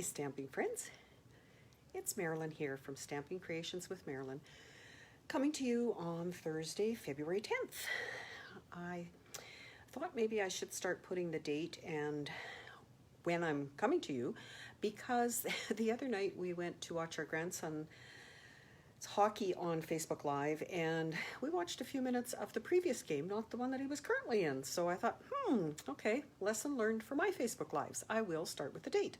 Hi, Stamping friends. It's Marilyn here from Stamping Creations with Marilyn, coming to you on Thursday, February 10th. I thought maybe I should start putting the date and when I'm coming to you, because the other night we went to watch our grandson's hockey on Facebook Live, and we watched a few minutes of the previous game, not the one that he was currently in. So I thought, okay, lesson learned for my Facebook Lives. I will start with the date.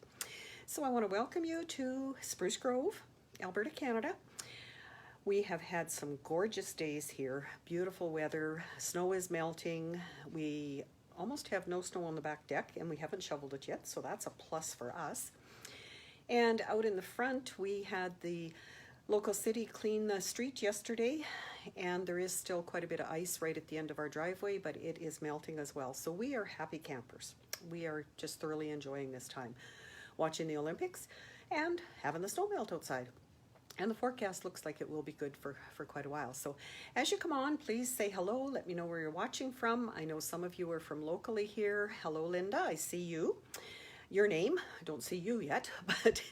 So I want to welcome you to Spruce Grove, Alberta, Canada. We have had some gorgeous days here, beautiful weather, snow is melting. We almost have no snow on the back deck, and we haven't shoveled it yet, so that's a plus for us. And out in the front, we had the local city clean the street yesterday, and there is still quite a bit of ice right at the end of our driveway, but it is melting as well. So we are happy campers. We are just thoroughly enjoying this time, watching the Olympics and having the snow melt outside. And the forecast looks like it will be good for quite a while. So as you come on, please say hello. Let me know where you're watching from. I know some of you are from locally here. Hello, Linda, I see you. Your name, I don't see you yet, but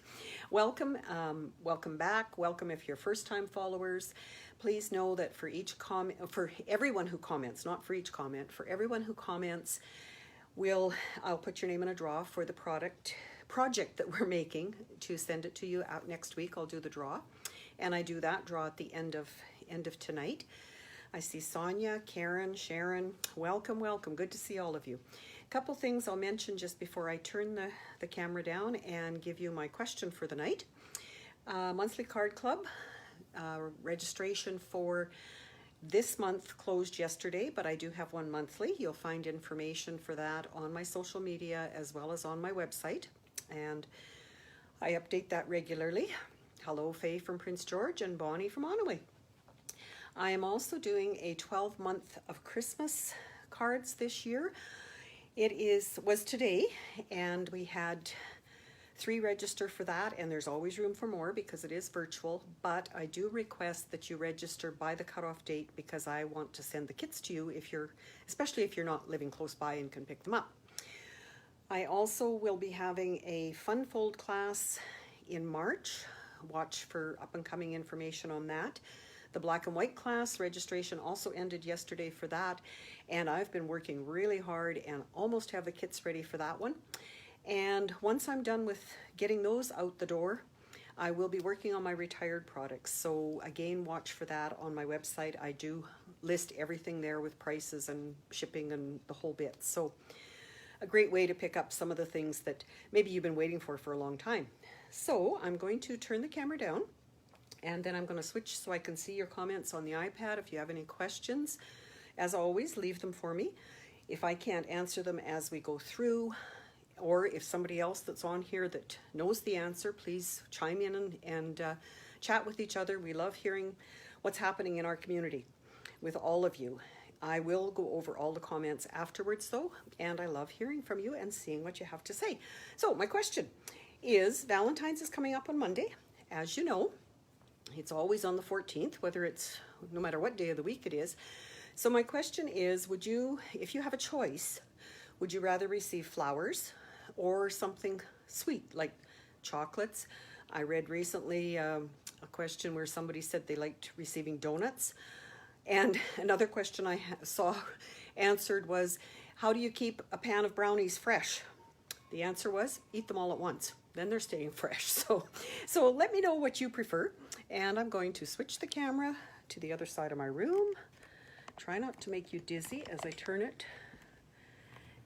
welcome, welcome back. Welcome if you're first-time followers. Please know that for each comment, for everyone who comments, not for each comment, for everyone who comments, I'll put your name in a draw for the project that we're making to send it to you out next week. I'll do the draw, and I do that draw at the end of tonight. I see Sonia, Karen, Sharon. Welcome, welcome. Good to see all of you. A couple things I'll mention just before I turn the camera down and give you my question for the night. Monthly Card Club registration for this month closed yesterday, but I do have one monthly. You'll find information for that on my social media as well as on my website, and I update that regularly. Hello, Faye from Prince George and Bonnie from Onaway. I am also doing a 12-month of Christmas cards this year. It was today, and we had 3 register for that, and there's always room for more because it is virtual, but I do request that you register by the cutoff date because I want to send the kits to you especially if you're not living close by and can pick them up. I also will be having a fun fold class in March. Watch for up and coming information on that. The black and white class registration also ended yesterday for that, and I've been working really hard and almost have the kits ready for that one. And once I'm done with getting those out the door, I will be working on my retired products. So again, watch for that on my website. I do list everything there with prices and shipping and the whole bit. So a great way to pick up some of the things that maybe you've been waiting for a long time. So I'm going to turn the camera down, and then I'm going to switch so I can see your comments on the iPad. If you have any questions, as always, leave them for me. If I can't answer them as we go through, or if somebody else that's on here that knows the answer, please chime in and chat with each other. We love hearing what's happening in our community with all of you. I will go over all the comments afterwards though, and I love hearing from you and seeing what you have to say. So my question is, Valentine's is coming up on Monday, as you know. It's always on the 14th, no matter what day of the week it is. So my question is, would you, if you have a choice, would you rather receive flowers or something sweet like chocolates? I read recently a question where somebody said they liked receiving donuts. And another question I saw answered was, how do you keep a pan of brownies fresh? The answer was, eat them all at once. Then they're staying fresh. So let me know what you prefer. And I'm going to switch the camera to the other side of my room. Try not to make you dizzy as I turn it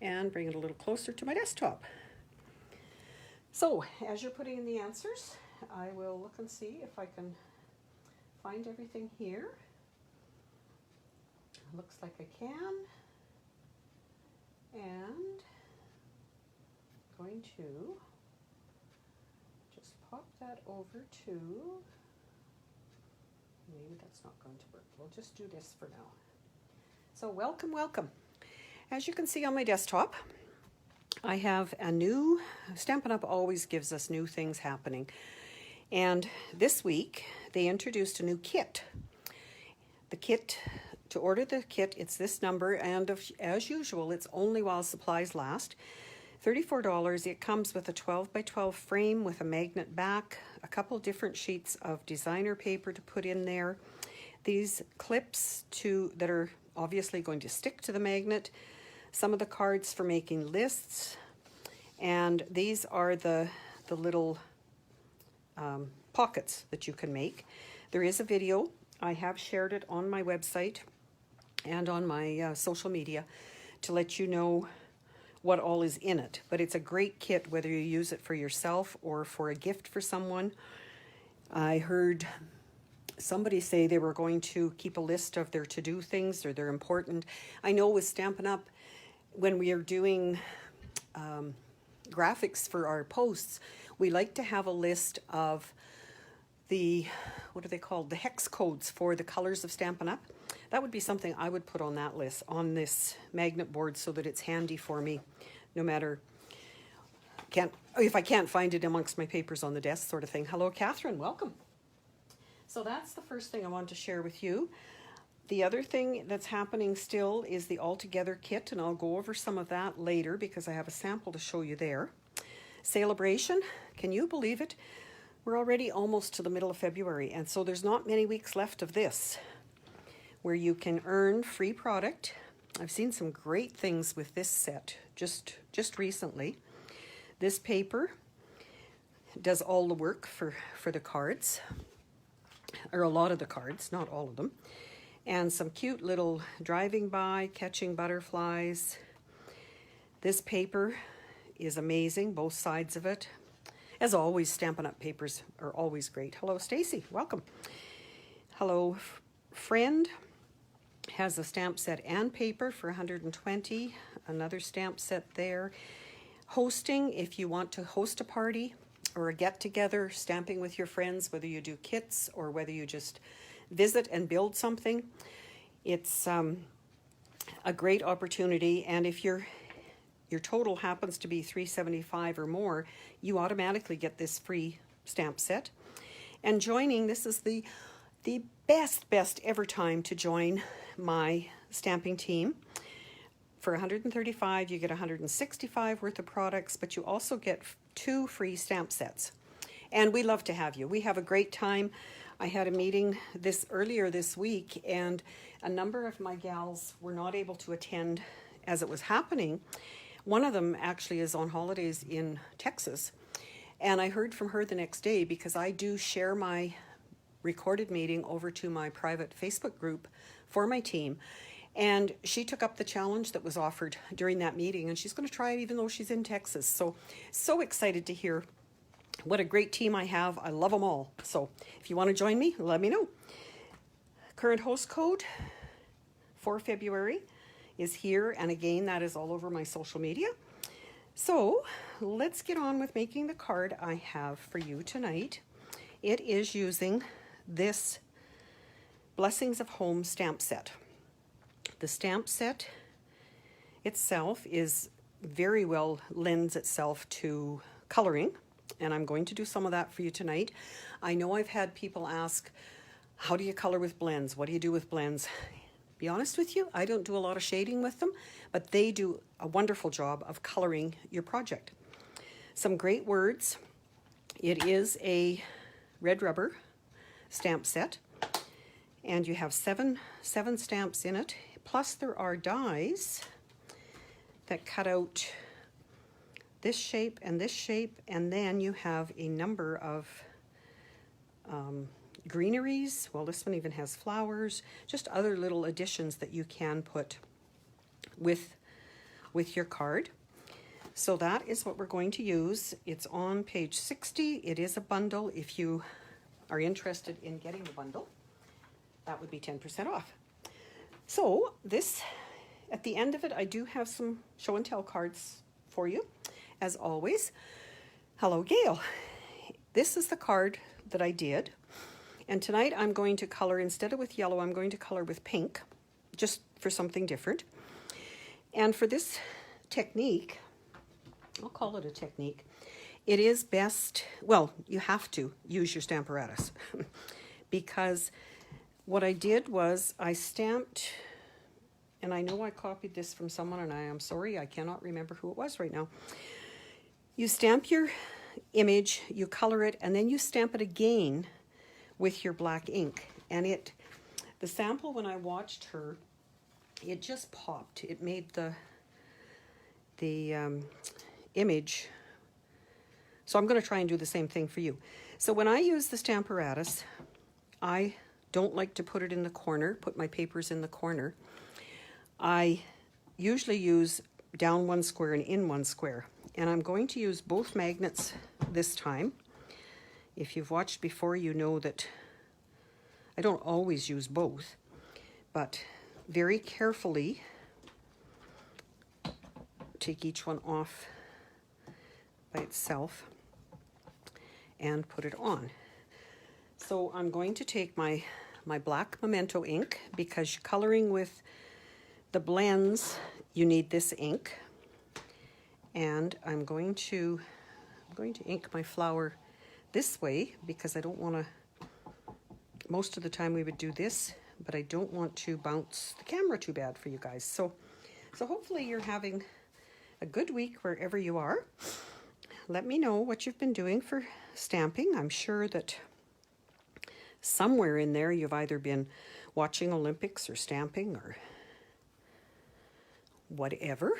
and bring it a little closer to my desktop. So as you're putting in the answers, I will look and see if I can find everything here. Looks like I can. And I'm going to just pop that over to, maybe that's not going to work. We'll just do this for now. So welcome, welcome. As you can see on my desktop, I have a new, Stampin' Up! Always gives us new things happening. And this week, they introduced a new kit. The kit, to order the kit, it's this number, and as usual, it's only while supplies last. $34. It comes with a 12 by 12 frame with a magnet back, a couple different sheets of designer paper to put in there. These clips that are obviously going to stick to the magnet, some of the cards for making lists, and these are the little pockets that you can make. There is a video. I have shared it on my website and on my social media to let you know what all is in it. But it's a great kit whether you use it for yourself or for a gift for someone. I heard somebody say they were going to keep a list of their to-do things or their important. I know with Stampin' Up, when we are doing graphics for our posts, we like to have a list of the, what are they called, the hex codes for the colors of Stampin' Up. That would be something I would put on that list, on this magnet board, so that it's handy for me, no matter, if I can't find it amongst my papers on the desk sort of thing. Hello, Catherine, welcome. So that's the first thing I want to share with you. The other thing that's happening still is the All Together kit, and I'll go over some of that later because I have a sample to show you there. Sale-A-Bration, can you believe it? We're already almost to the middle of February, and so there's not many weeks left of this where you can earn free product. I've seen some great things with this set just recently. This paper does all the work for the cards, or a lot of the cards, not all of them. And some cute little driving by, catching butterflies. This paper is amazing, both sides of it. As always, Stampin' Up papers are always great. Hello, Stacy, welcome. Hello, friend. Has a stamp set and paper for $120. Another stamp set there. Hosting, if you want to host a party or a get-together, stamping with your friends, whether you do kits or whether you just visit and build something. It's a great opportunity, and if your total happens to be $375 or more, you automatically get this free stamp set. And joining, this is the best ever time to join my stamping team. For $135, you get $165 worth of products, but you also get 2 free stamp sets. And we love to have you. We have a great time. I had a meeting earlier this week, and a number of my gals were not able to attend as it was happening. One of them actually is on holidays in Texas, and I heard from her the next day because I do share my recorded meeting over to my private Facebook group for my team. And she took up the challenge that was offered during that meeting, and she's going to try it even though she's in Texas. So excited to hear what a great team I have. I love them all. So if you want to join me, let me know. Current host code for February is here, and again, that is all over my social media. So let's get on with making the card I have for you tonight. It is using this Blessings of Home stamp set. The stamp set itself is very well lends itself to coloring, and I'm going to do some of that for you tonight. I know I've had people ask, how do you color with blends? What do you do with blends? Be honest with you, I don't do a lot of shading with them, but they do a wonderful job of coloring your project. Some great words. It is a red rubber stamp set, and you have seven stamps in it. Plus there are dies that cut out this shape, and then you have a number of greeneries. Well, this one even has flowers, just other little additions that you can put with your card. So that is what we're going to use. It's on page 60. It is a bundle. If you are interested in getting the bundle, that would be 10% off. So this, at the end of it, I do have some show and tell cards for you, as always. Hello, Gail. This is the card that I did. And tonight I'm going to color, instead of with yellow, I'm going to color with pink, just for something different. And for this technique, I'll call it a technique, it is best, well, you have to use your Stamparatus because what I did was I stamped and I know I copied this from someone, and I am sorry, I cannot remember who it was right now. You stamp your image, you color it, and then you stamp it again with your black ink. And the sample, when I watched her, it just popped. It made the image. So I'm going to try and do the same thing for you. So when I use the Stamparatus, I don't like to put it in the corner, put my papers in the corner. I usually use down one square and in one square. And I'm going to use both magnets this time. If you've watched before, you know that I don't always use both, but very carefully take each one off by itself and put it on. So I'm going to take my black Memento ink, because coloring with the blends, you need this ink. And I'm going to ink my flower this way, because I don't want to, most of the time we would do this, but I don't want to bounce the camera too bad for you guys. So hopefully you're having a good week wherever you are. Let me know what you've been doing for stamping. I'm sure that somewhere in there you've either been watching Olympics or stamping or whatever.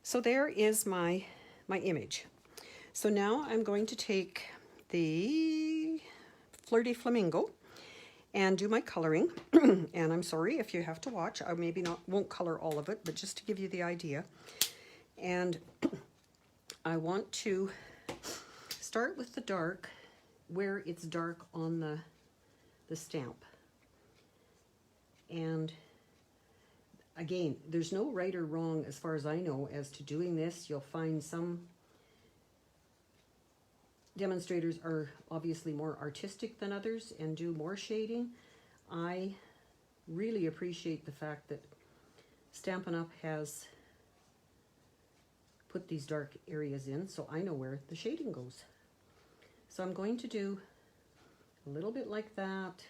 So there is my image. So now I'm going to take the Fleur de Flamingo and do my coloring. And I'm sorry if you have to watch. I maybe won't color all of it, but just to give you the idea. And I want to start with the dark where it's dark on the stamp. And again, there's no right or wrong as far as I know as to doing this. You'll find some demonstrators are obviously more artistic than others and do more shading. I really appreciate the fact that Stampin' Up! Has put these dark areas in, so I know where the shading goes. So I'm going to do a little bit like that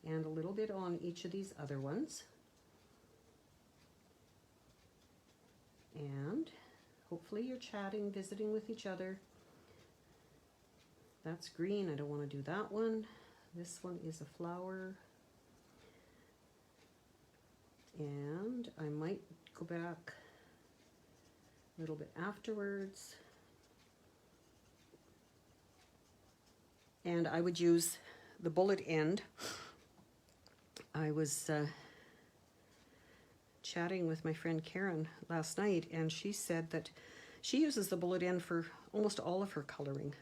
and a little bit on each of these other ones. And hopefully you're chatting, visiting with each other. That's green. I don't want to do that one. This one is a flower. And I might go back a little bit afterwards. And I would use the bullet end. I was chatting with my friend Karen last night, and she said that she uses the bullet end for almost all of her coloring.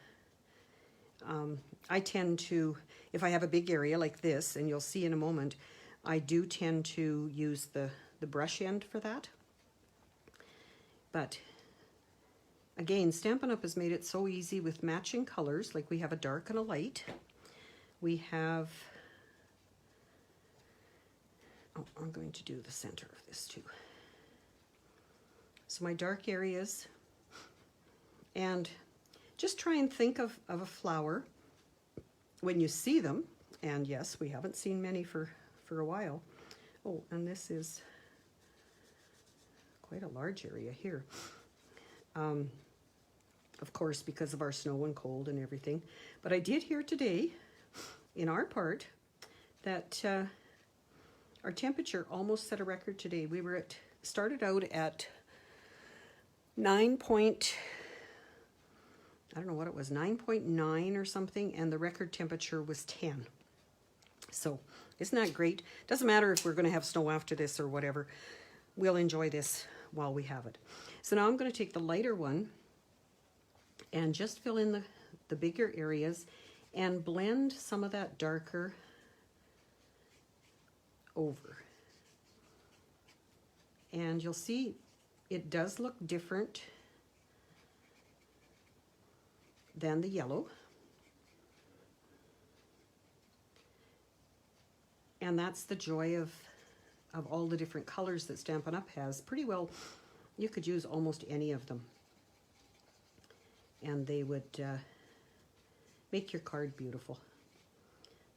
I tend to, if I have a big area like this, and you'll see in a moment, I do tend to use the brush end for that. But again, Stampin' Up! Has made it so easy with matching colors. Like we have a dark and a light. We have, oh, I'm going to do the center of this too. So my dark areas, and just try and think of a flower when you see them. And yes, we haven't seen many for a while. Oh, and this is quite a large area here. Of course, because of our snow and cold and everything. But I did hear today, in our part, that our temperature almost set a record today. We were started out at 9.9 or something, and the record temperature was 10. So isn't that great? Doesn't matter if we're going to have snow after this or whatever. We'll enjoy this while we have it. So now I'm going to take the lighter one and just fill in the bigger areas and blend some of that darker over. And you'll see it does look different than the yellow. And that's the joy of all the different colors that Stampin' Up! Has. Pretty well, you could use almost any of them. And they would make your card beautiful.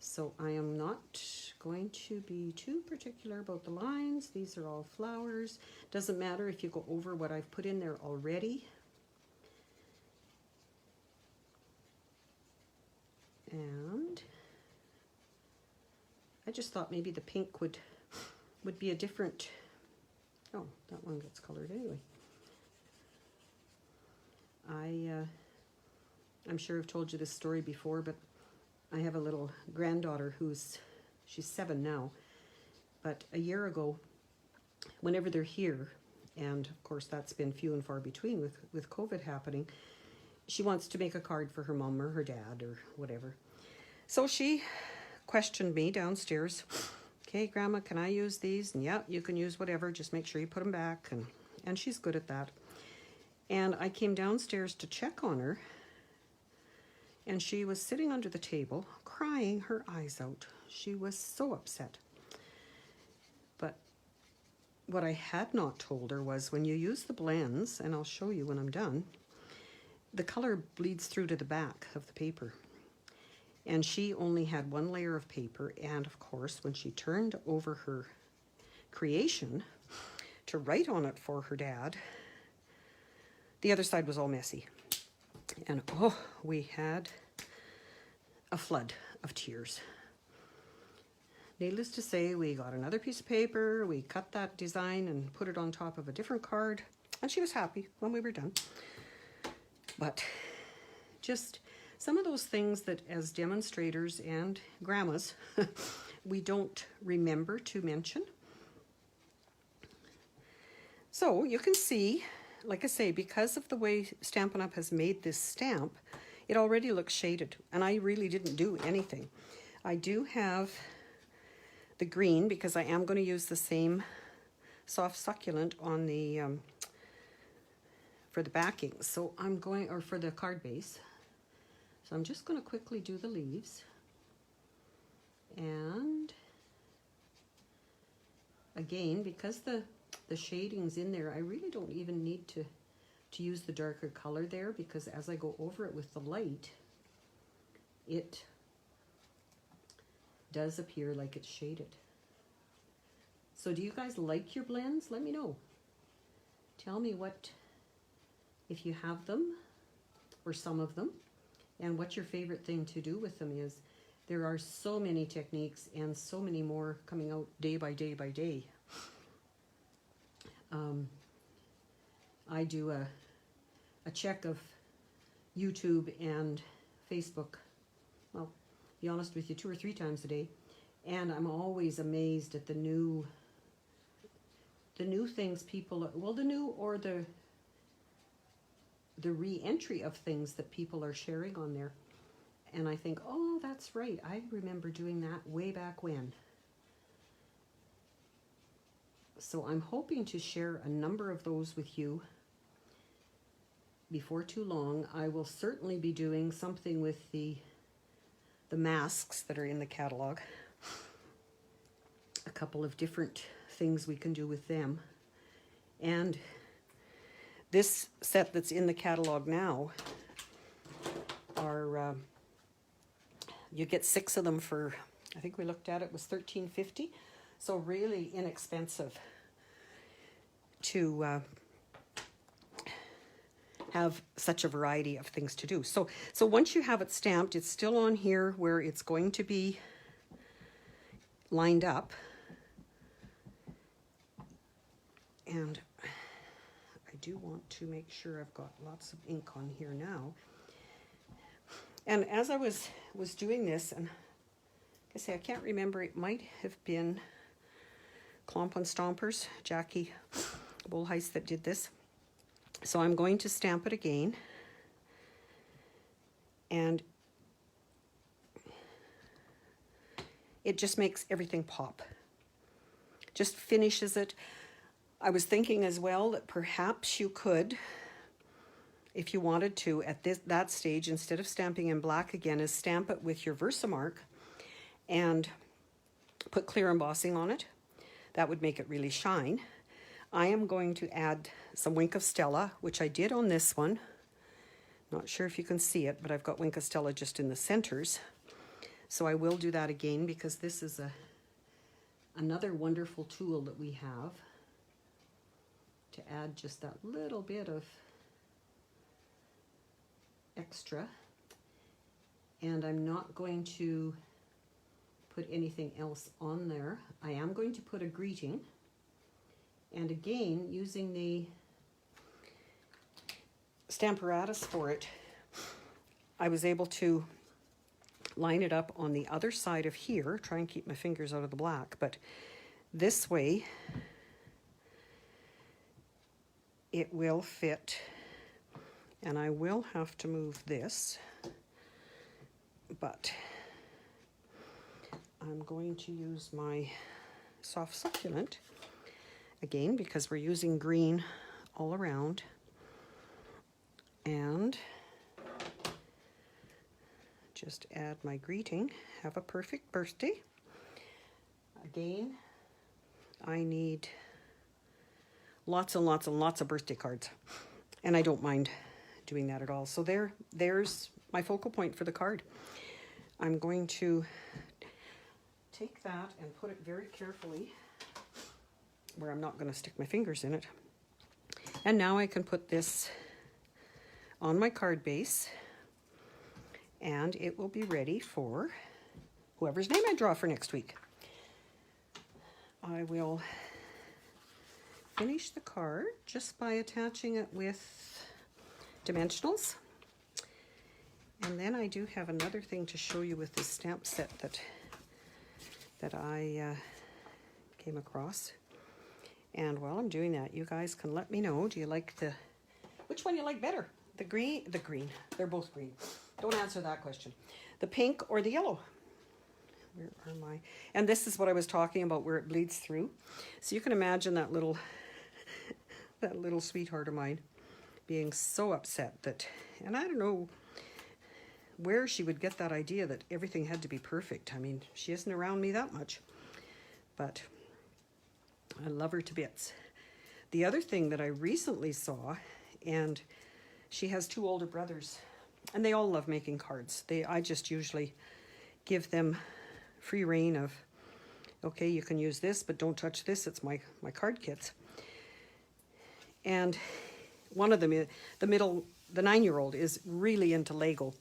So I am not going to be too particular about the lines. These are all flowers. Doesn't matter if you go over what I've put in there already. And I just thought maybe the pink would be a different, oh, that one gets colored anyway. I'm sure I've told you this story before, but I have a little granddaughter she's 7 now, but a year ago, whenever they're here, and of course that's been few and far between with COVID happening, she wants to make a card for her mom or her dad or whatever. So she questioned me downstairs, okay, Grandma, can I use these? And yeah, you can use whatever, just make sure you put them back, and she's good at that. And I came downstairs to check on her, and she was sitting under the table, crying her eyes out. She was so upset. But what I had not told her was when you use the blends, and I'll show you when I'm done, the color bleeds through to the back of the paper. And she only had one layer of paper, and of course, when she turned over her creation to write on it for her dad, the other side was all messy. And oh, we had a flood of tears. Needless to say, we got another piece of paper, we cut that design and put it on top of a different card, and she was happy when we were done. But just some of those things that as demonstrators and grandmas, we don't remember to mention. So you can see, like I say, because of the way Stampin' Up! Has made this stamp, it already looks shaded, and I really didn't do anything. I do have the green because I am going to use the same soft succulent on the for the backing. So I'm going, or for the card base. So I'm just going to quickly do the leaves. And again, because the shading's in there, I really don't even need to use the darker color there, because as I go over it with the light, it does appear like it's shaded. So do you guys like your blends? Let me know. Tell me if you have them, or some of them, and what your favorite thing to do with them is. There are so many techniques and so many more coming out day by day by day. I do a check of YouTube and Facebook, well, to be honest with you, 2 or 3 times a day, and I'm always amazed at the new things people, well, the new or the re-entry of things that people are sharing on there. And I think, oh, that's right, I remember doing that way back when. So I'm hoping to share a number of those with you before too long. I will certainly be doing something with the masks that are in the catalog. A couple of different things we can do with them. And this set that's in the catalog now are, you get 6 of them for, I think we looked at it, was $13.50. So really inexpensive to have such a variety of things to do. So once you have it stamped, it's still on here where it's going to be lined up. And I do want to make sure I've got lots of ink on here now. And as I was doing this, and like I say, I can't remember, it might have been Clomp on Stompers, Jackie Bullheist, that did this. So I'm going to stamp it again. And it just makes everything pop. Just finishes it. I was thinking as well that perhaps you could, if you wanted to, at that stage, instead of stamping in black again, is stamp it with your Versamark and put clear embossing on it. That would make it really shine. I am going to add some Wink of Stella, which I did on this one. Not sure if you can see it, but I've got Wink of Stella just in the centers. So I will do that again because this is another wonderful tool that we have to add just that little bit of extra. And I'm not going to put anything else on there. I am going to put a greeting. And again, using the Stamparatus for it, I was able to line it up on the other side of here, try and keep my fingers out of the black, but this way it will fit. And I will have to move this, but I'm going to use my soft succulent again because we're using green all around, and just add my greeting. Have a perfect birthday. Again, I need lots and lots and lots of birthday cards, and I don't mind doing that at all. So there's my focal point for the card. I'm going to take that and put it very carefully where I'm not going to stick my fingers in it. And now I can put this on my card base, and it will be ready for whoever's name I draw for next week. I will finish the card just by attaching it with dimensionals. And then I do have another thing to show you with this stamp set that I came across. And while I'm doing that, you guys can let me know, do you like which one you like better? The green, they're both green. Don't answer that question. The pink or the yellow? Where are my, and this is what I was talking about where it bleeds through. So you can imagine that little sweetheart of mine being so upset that, and I don't know where she would get that idea that everything had to be perfect. I mean, she isn't around me that much, but I love her to bits. The other thing that I recently saw, and she has 2 older brothers, and they all love making cards. I just usually give them free reign of, okay, you can use this, but don't touch this. It's my card kits. And one of them, the 9-year-old, is really into Lego.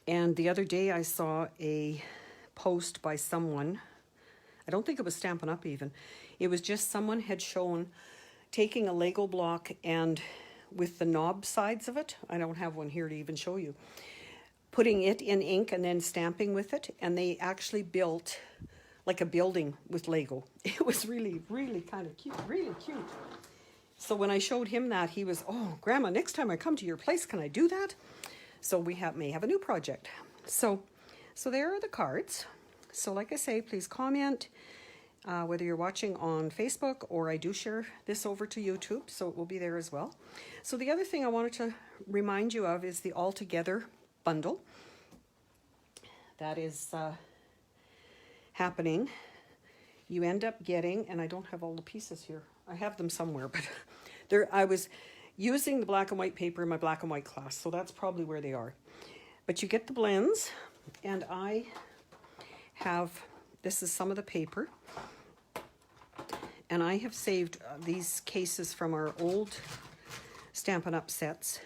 And the other day I saw a post by someone, I don't think it was Stampin' Up even, it was just someone had shown taking a Lego block and with the knob sides of it, I don't have one here to even show you, putting it in ink and then stamping with it, and they actually built like a building with Lego. It was really, really kind of cute, really cute. So when I showed him that, he was, oh, Grandma, next time I come to your place, can I do that? So we may have a new project. So there are the cards. So like I say, please comment whether you're watching on Facebook, or I do share this over to YouTube, so it will be there as well. So the other thing I wanted to remind you of is the All Together bundle. That is happening. You end up getting, and I don't have all the pieces here. I have them somewhere, but I was using the black and white paper in my black and white class, so that's probably where they are. But you get the blends, and I have, this is some of the paper, and I have saved these cases from our old Stampin' Up sets.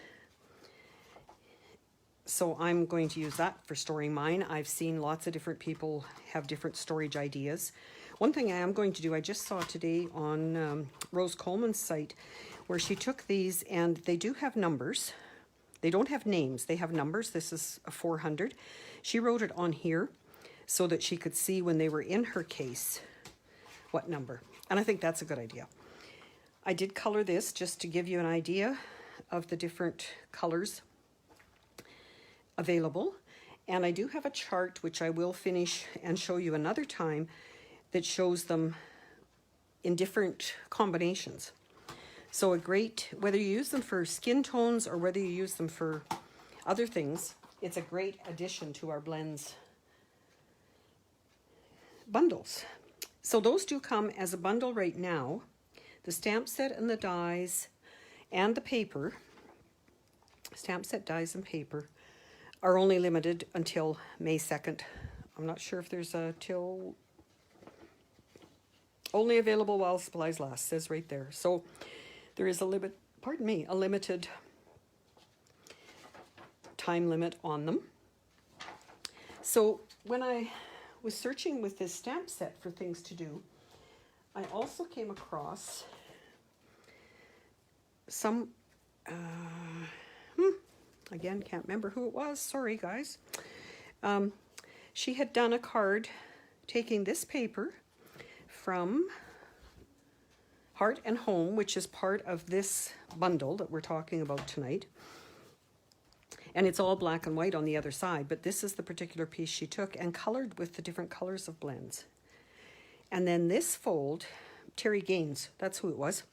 So I'm going to use that for storing mine. I've seen lots of different people have different storage ideas. One thing I am going to do, I just saw today on Rose Coleman's site, where she took these, and they do have numbers. They don't have names, they have numbers. This is a 400. She wrote it on here so that she could see when they were in her case what number. And I think that's a good idea. I did color this just to give you an idea of the different colors available. And I do have a chart, which I will finish and show you another time, that shows them in different combinations. So whether you use them for skin tones or whether you use them for other things, it's a great addition to our blends bundles. So those do come as a bundle right now. The stamp set and the dies and the paper, stamp set, dies, and paper, are only limited until May 2nd. I'm not sure if there's a till only available while supplies last, says right there. So there is a limit, pardon me, a limited time limit on them. So when I was searching with this stamp set for things to do, I also came across some, again, can't remember who it was, sorry guys. She had done a card taking this paper from Heart and Home, which is part of this bundle that we're talking about tonight. And it's all black and white on the other side, but this is the particular piece she took and colored with the different colors of blends. And then this fold, Terry Gaines, that's who it was.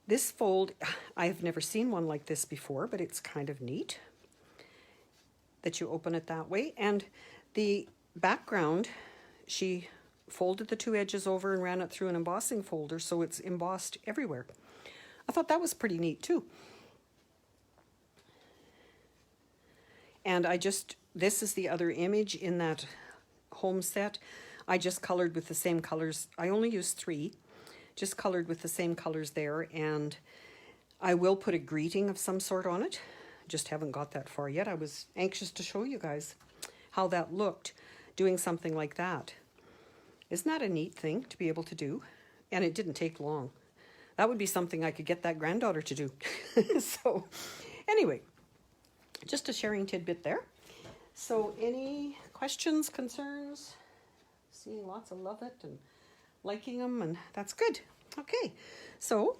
This fold, I've never seen one like this before, but it's kind of neat that you open it that way. And the background, she folded the two edges over and ran it through an embossing folder, so it's embossed everywhere. I thought that was pretty neat too. And this is the other image in that home set. I just colored with the same colors. I only used 3, just colored with the same colors there. And I will put a greeting of some sort on it. Just haven't got that far yet. I was anxious to show you guys how that looked, doing something like that. Isn't that a neat thing to be able to do? And it didn't take long. That would be something I could get that granddaughter to do. So anyway, just a sharing tidbit there. So any questions, concerns? Seeing lots of love it and liking them, and that's good. Okay, so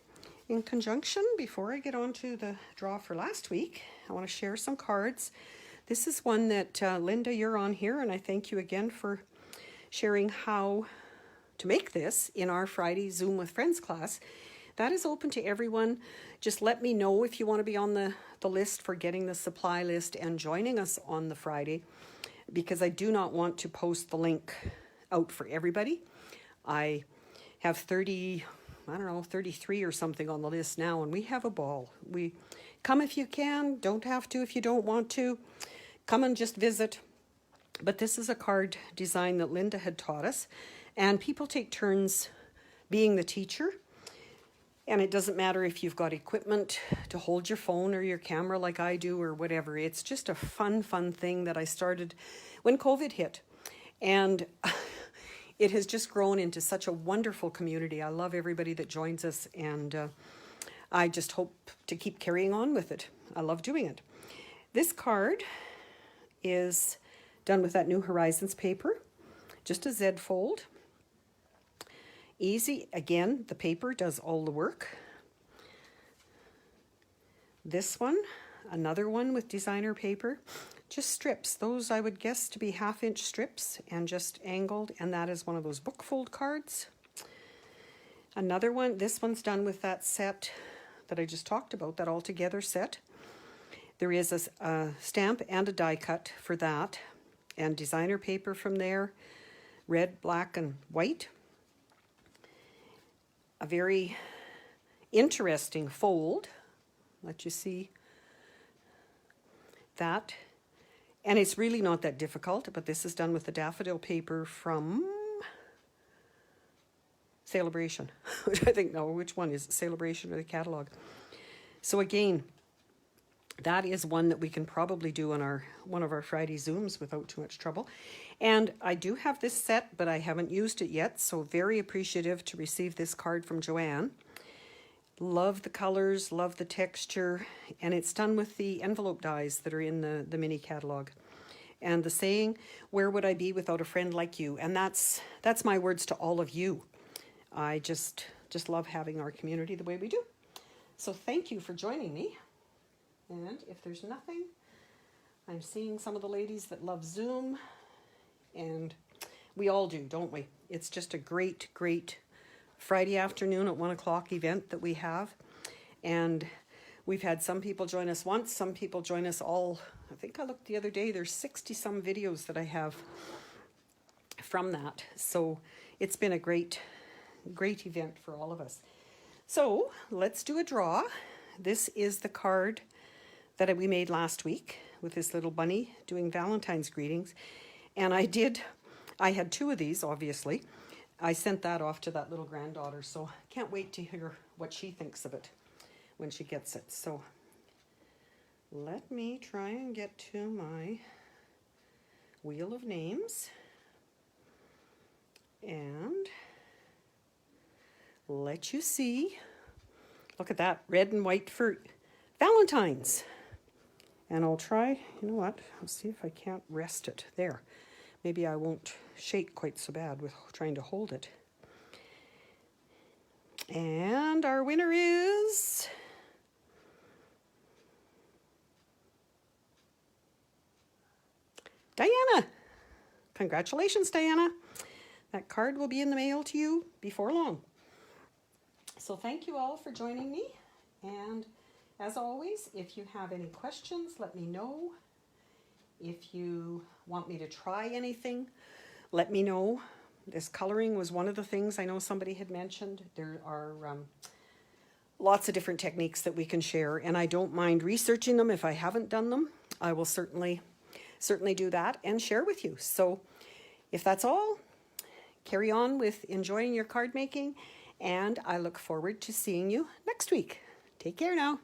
in conjunction, before I get on to the draw for last week, I want to share some cards. This is one that Linda, you're on here, and I thank you again for sharing how to make this in our Friday Zoom with Friends class. That is open to everyone. Just let me know if you want to be on the list for getting the supply list and joining us on the Friday, because I do not want to post the link out for everybody. I have 33 or something on the list now, and we have a ball. We come if you can, don't have to if you don't want to. Come and just visit. But this is a card design that Linda had taught us, and people take turns being the teacher. And it doesn't matter if you've got equipment to hold your phone or your camera like I do or whatever. It's just a fun thing that I started when COVID hit. And it has just grown into such a wonderful community. I love everybody that joins us, and I just hope to keep carrying on with it. I love doing it. This card is done with that New Horizons paper, just a Z fold. Easy, again, the paper does all the work. This one, another one with designer paper, just strips. Those I would guess to be 1/2-inch strips and just angled, and that is one of those book fold cards. Another one, this one's done with that set that I just talked about, that all together set. There is a stamp and a die cut for that, and designer paper from there, red, black, and white. A very interesting fold. Let you see that. And it's really not that difficult, but this is done with the daffodil paper from Sale-A-Bration. I think, no, which one is it? Sale-A-Bration or the catalog? So again, that is one that we can probably do on one of our Friday Zooms without too much trouble. And I do have this set, but I haven't used it yet, so very appreciative to receive this card from Joanne. Love the colors, love the texture, and it's done with the envelope dies that are in the mini catalog. And the saying, where would I be without a friend like you? And that's my words to all of you. I just love having our community the way we do. So thank you for joining me. And if there's nothing, I'm seeing some of the ladies that love Zoom, and we all do, don't we? It's just a great Friday afternoon at 1 o'clock event that we have. And we've had some people join us once, some people join us all. I think I looked the other day, there's 60 some videos that I have from that. So it's been a great event for all of us. So let's do a draw. This is the card that we made last week. with this little bunny doing Valentine's greetings. And I had 2 of these, obviously. I sent that off to that little granddaughter, so can't wait to hear what she thinks of it when she gets it. So let me try and get to my wheel of names and let you see. Look at that, red and white for Valentine's. And I'll try, you know what, I'll see if I can't rest it. There. Maybe I won't shake quite so bad with trying to hold it. And our winner is Diana. Congratulations, Diana. That card will be in the mail to you before long. So thank you all for joining me. And as always, if you have any questions, let me know. If you want me to try anything, let me know. This coloring was one of the things I know somebody had mentioned. There are lots of different techniques that we can share, and I don't mind researching them. If I haven't done them, I will certainly do that and share with you. So if that's all, carry on with enjoying your card making, and I look forward to seeing you next week. Take care now.